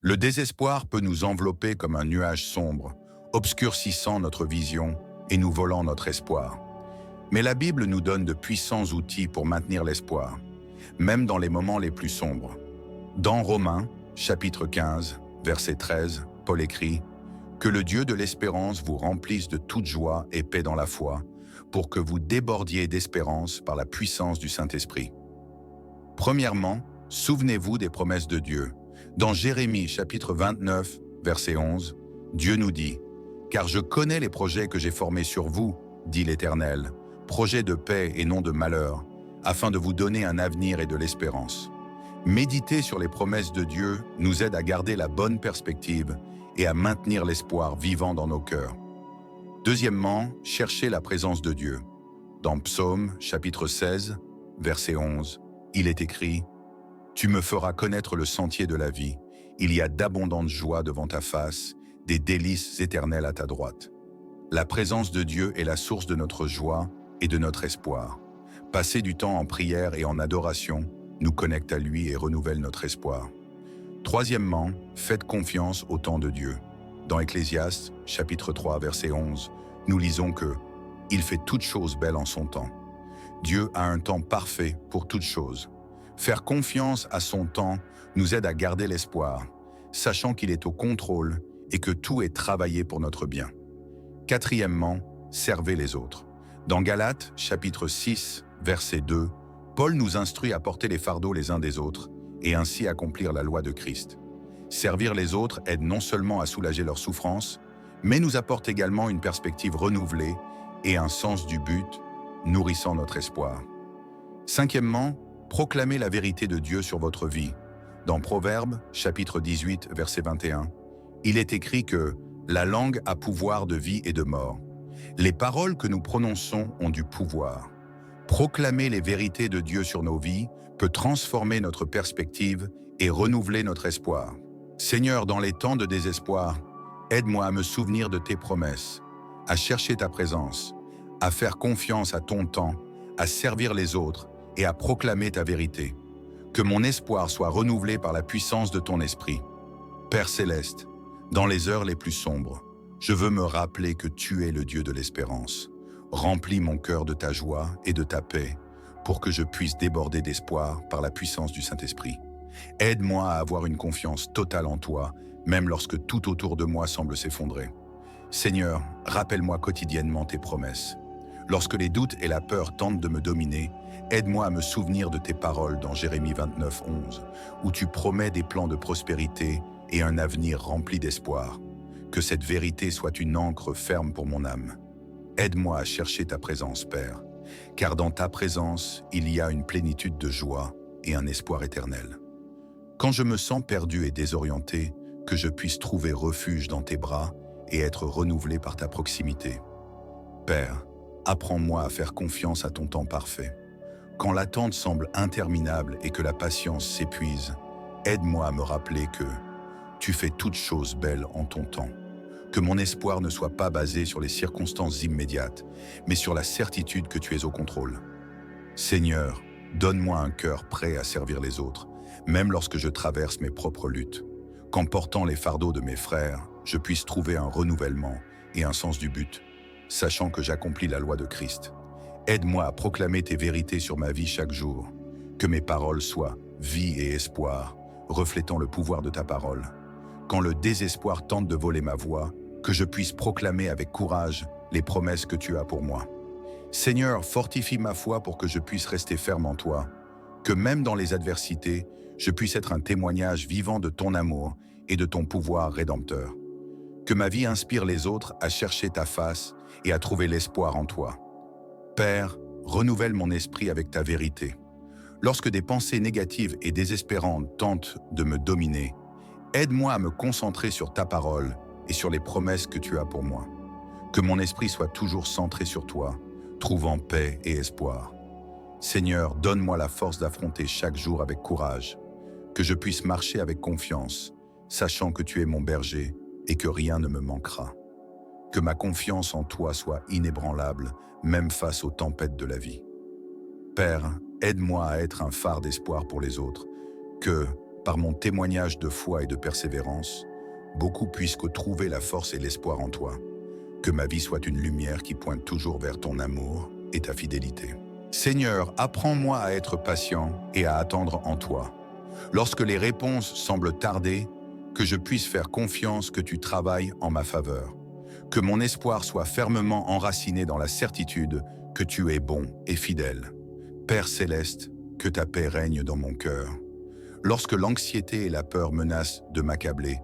Le désespoir peut nous envelopper comme un nuage sombre, obscurcissant notre vision et nous volant notre espoir. Mais la Bible nous donne de puissants outils pour maintenir l'espoir, même dans les moments les plus sombres. Dans Romains, chapitre 15, verset 13, Paul écrit « Que le Dieu de l'espérance vous remplisse de toute joie et paix dans la foi, pour que vous débordiez d'espérance par la puissance du Saint-Esprit. » Premièrement, souvenez-vous des promesses de Dieu. Dans Jérémie chapitre 29, verset 11, Dieu nous dit « Car je connais les projets que j'ai formés sur vous, dit l'Éternel, projets de paix et non de malheur, afin de vous donner un avenir et de l'espérance. » Méditer sur les promesses de Dieu nous aide à garder la bonne perspective et à maintenir l'espoir vivant dans nos cœurs. Deuxièmement, cherchez la présence de Dieu. Dans Psaume chapitre 16, verset 11, il est écrit « Tu me feras connaître le sentier de la vie. Il y a d'abondantes joies devant ta face, des délices éternelles à ta droite. » La présence de Dieu est la source de notre joie et de notre espoir. Passer du temps en prière et en adoration nous connecte à lui et renouvelle notre espoir. Troisièmement, faites confiance au temps de Dieu. Dans Ecclésiaste, chapitre 3, verset 11, nous lisons que « Il fait toutes choses belles en son temps ». Dieu a un temps parfait pour toutes choses. Faire confiance à son temps nous aide à garder l'espoir, sachant qu'il est au contrôle et que tout est travaillé pour notre bien. Quatrièmement, servez les autres. Dans Galates, chapitre 6, verset 2, Paul nous instruit à porter les fardeaux les uns des autres et ainsi accomplir la loi de Christ. Servir les autres aide non seulement à soulager leurs souffrances, mais nous apporte également une perspective renouvelée et un sens du but, nourrissant notre espoir. Cinquièmement, proclamez la vérité de Dieu sur votre vie. Dans Proverbes, chapitre 18, verset 21, il est écrit que « La langue a pouvoir de vie et de mort. Les paroles que nous prononçons ont du pouvoir. » Proclamer les vérités de Dieu sur nos vies peut transformer notre perspective et renouveler notre espoir. Seigneur, dans les temps de désespoir, aide-moi à me souvenir de tes promesses, à chercher ta présence, à faire confiance à ton temps, à servir les autres et à proclamer ta vérité. Que mon espoir soit renouvelé par la puissance de ton esprit. Père céleste, dans les heures les plus sombres, je veux me rappeler que tu es le Dieu de l'espérance. Remplis mon cœur de ta joie et de ta paix pour que je puisse déborder d'espoir par la puissance du Saint-Esprit. Aide-moi à avoir une confiance totale en toi, même lorsque tout autour de moi semble s'effondrer. Seigneur, rappelle-moi quotidiennement tes promesses. Lorsque les doutes et la peur tentent de me dominer, aide-moi à me souvenir de tes paroles dans Jérémie 29, 11, où tu promets des plans de prospérité et un avenir rempli d'espoir. Que cette vérité soit une ancre ferme pour mon âme. Aide-moi à chercher ta présence, Père, car dans ta présence, il y a une plénitude de joie et un espoir éternel. Quand je me sens perdu et désorienté, que je puisse trouver refuge dans tes bras et être renouvelé par ta proximité. Père, apprends-moi à faire confiance à ton temps parfait. Quand l'attente semble interminable et que la patience s'épuise, aide-moi à me rappeler que tu fais toutes choses belles en ton temps. Que mon espoir ne soit pas basé sur les circonstances immédiates, mais sur la certitude que tu es au contrôle. Seigneur, donne-moi un cœur prêt à servir les autres, même lorsque je traverse mes propres luttes. Qu'en portant les fardeaux de mes frères, je puisse trouver un renouvellement et un sens du but, sachant que j'accomplis la loi de Christ. Aide-moi à proclamer tes vérités sur ma vie chaque jour. Que mes paroles soient vie et espoir, reflétant le pouvoir de ta parole. Quand le désespoir tente de voler ma voix, que je puisse proclamer avec courage les promesses que tu as pour moi. Seigneur, fortifie ma foi pour que je puisse rester ferme en toi, que même dans les adversités, je puisse être un témoignage vivant de ton amour et de ton pouvoir rédempteur. Que ma vie inspire les autres à chercher ta face et à trouver l'espoir en toi. Père, renouvelle mon esprit avec ta vérité. Lorsque des pensées négatives et désespérantes tentent de me dominer, aide-moi à me concentrer sur ta parole et sur les promesses que tu as pour moi. Que mon esprit soit toujours centré sur toi, trouvant paix et espoir. Seigneur, donne-moi la force d'affronter chaque jour avec courage, que je puisse marcher avec confiance, sachant que tu es mon berger et que rien ne me manquera. Que ma confiance en toi soit inébranlable, même face aux tempêtes de la vie. Père, aide-moi à être un phare d'espoir pour les autres, que, par mon témoignage de foi et de persévérance, beaucoup puissent trouver la force et l'espoir en toi. Que ma vie soit une lumière qui pointe toujours vers ton amour et ta fidélité. Seigneur, apprends-moi à être patient et à attendre en toi. Lorsque les réponses semblent tarder, que je puisse faire confiance que tu travailles en ma faveur. Que mon espoir soit fermement enraciné dans la certitude que tu es bon et fidèle. Père céleste, que ta paix règne dans mon cœur. Lorsque l'anxiété et la peur menacent de m'accabler,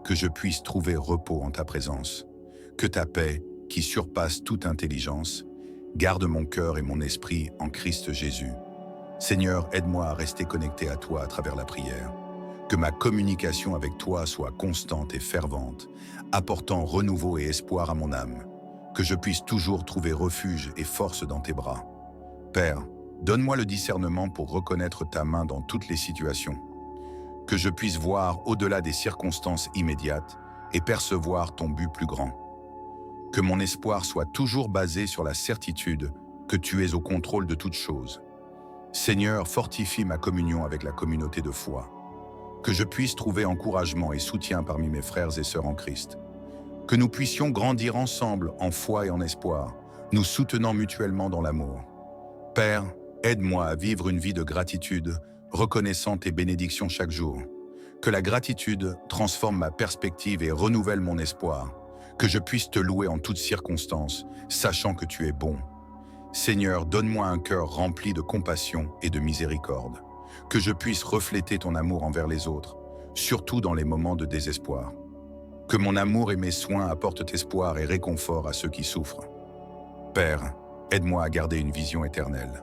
que je puisse trouver repos en ta présence. Que ta paix, qui surpasse toute intelligence, garde mon cœur et mon esprit en Christ Jésus. Seigneur, aide-moi à rester connecté à toi à travers la prière. Que ma communication avec toi soit constante et fervente, apportant renouveau et espoir à mon âme. Que je puisse toujours trouver refuge et force dans tes bras. Père, donne-moi le discernement pour reconnaître ta main dans toutes les situations. Que je puisse voir au-delà des circonstances immédiates et percevoir ton but plus grand. Que mon espoir soit toujours basé sur la certitude que tu es au contrôle de toutes choses. Seigneur, fortifie ma communion avec la communauté de foi. Que je puisse trouver encouragement et soutien parmi mes frères et sœurs en Christ. Que nous puissions grandir ensemble en foi et en espoir, nous soutenant mutuellement dans l'amour. Père, aide-moi à vivre une vie de gratitude, reconnaissant tes bénédictions chaque jour. Que la gratitude transforme ma perspective et renouvelle mon espoir. Que je puisse te louer en toutes circonstances, sachant que tu es bon. Seigneur, donne-moi un cœur rempli de compassion et de miséricorde. Que je puisse refléter ton amour envers les autres, surtout dans les moments de désespoir. Que mon amour et mes soins apportent espoir et réconfort à ceux qui souffrent. Père, aide-moi à garder une vision éternelle.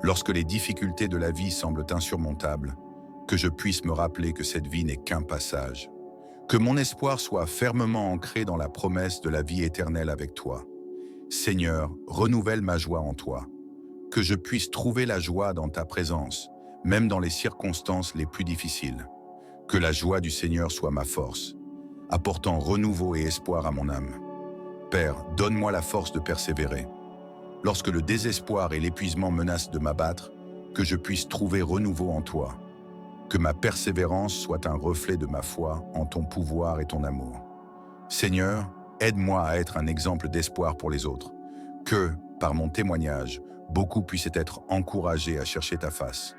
Lorsque les difficultés de la vie semblent insurmontables, que je puisse me rappeler que cette vie n'est qu'un passage. Que mon espoir soit fermement ancré dans la promesse de la vie éternelle avec toi. Seigneur, renouvelle ma joie en toi. Que je puisse trouver la joie dans ta présence, même dans les circonstances les plus difficiles. Que la joie du Seigneur soit ma force, apportant renouveau et espoir à mon âme. Père, donne-moi la force de persévérer. Lorsque le désespoir et l'épuisement menacent de m'abattre, que je puisse trouver renouveau en toi. Que ma persévérance soit un reflet de ma foi en ton pouvoir et ton amour. Seigneur, aide-moi à être un exemple d'espoir pour les autres. Que, par mon témoignage, beaucoup puissent être encouragés à chercher ta face.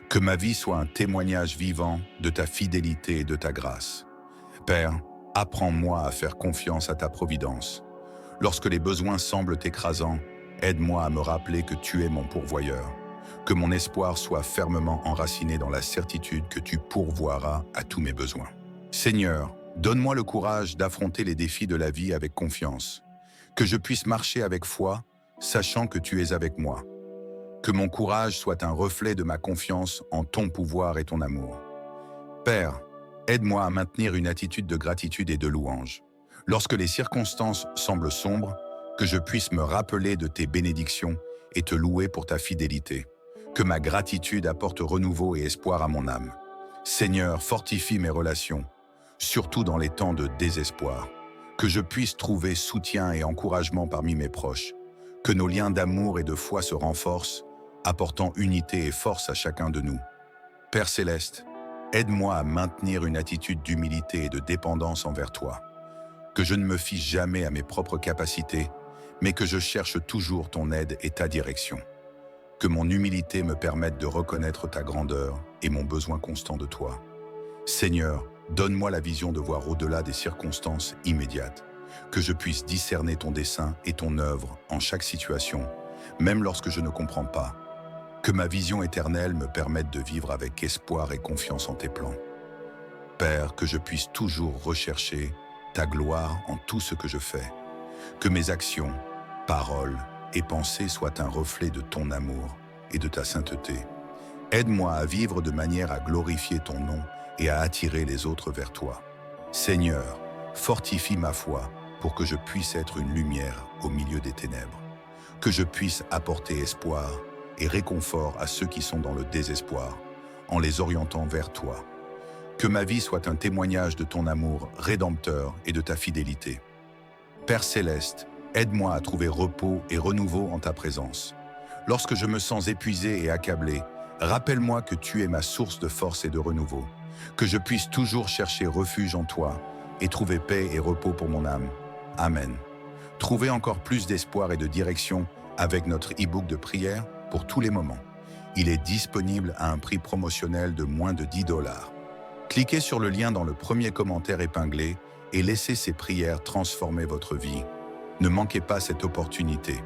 Que ma vie soit un témoignage vivant de ta fidélité et de ta grâce. Père, apprends-moi à faire confiance à ta providence. Lorsque les besoins semblent écrasants, aide-moi à me rappeler que tu es mon pourvoyeur. Que mon espoir soit fermement enraciné dans la certitude que tu pourvoiras à tous mes besoins. Seigneur, donne-moi le courage d'affronter les défis de la vie avec confiance. Que je puisse marcher avec foi, sachant que tu es avec moi. Que mon courage soit un reflet de ma confiance en ton pouvoir et ton amour. Père, aide-moi à maintenir une attitude de gratitude et de louange. Lorsque les circonstances semblent sombres, que je puisse me rappeler de tes bénédictions et te louer pour ta fidélité. Que ma gratitude apporte renouveau et espoir à mon âme. Seigneur, fortifie mes relations, surtout dans les temps de désespoir. Que je puisse trouver soutien et encouragement parmi mes proches. Que nos liens d'amour et de foi se renforcent, apportant unité et force à chacun de nous. Père céleste, aide-moi à maintenir une attitude d'humilité et de dépendance envers toi. Que je ne me fie jamais à mes propres capacités, mais que je cherche toujours ton aide et ta direction. Que mon humilité me permette de reconnaître ta grandeur et mon besoin constant de toi. Seigneur, donne-moi la vision de voir au-delà des circonstances immédiates. Que je puisse discerner ton dessein et ton œuvre en chaque situation, même lorsque je ne comprends pas. Que ma vision éternelle me permette de vivre avec espoir et confiance en tes plans. Père, que je puisse toujours rechercher ta gloire en tout ce que je fais. Que mes actions, paroles et pensées soient un reflet de ton amour et de ta sainteté. Aide-moi à vivre de manière à glorifier ton nom et à attirer les autres vers toi. Seigneur, fortifie ma foi pour que je puisse être une lumière au milieu des ténèbres. Que je puisse apporter espoir et réconfort à ceux qui sont dans le désespoir, en les orientant vers toi. Que ma vie soit un témoignage de ton amour rédempteur et de ta fidélité. Père céleste, aide-moi à trouver repos et renouveau en ta présence. Lorsque je me sens épuisé et accablé, rappelle-moi que tu es ma source de force et de renouveau. Que je puisse toujours chercher refuge en toi et trouver paix et repos pour mon âme. Amen. Trouvez encore plus d'espoir et de direction avec notre e-book de prière pour tous les moments. Il est disponible à un prix promotionnel de moins de 10 $. Cliquez sur le lien dans le premier commentaire épinglé et laissez ces prières transformer votre vie. Ne manquez pas cette opportunité.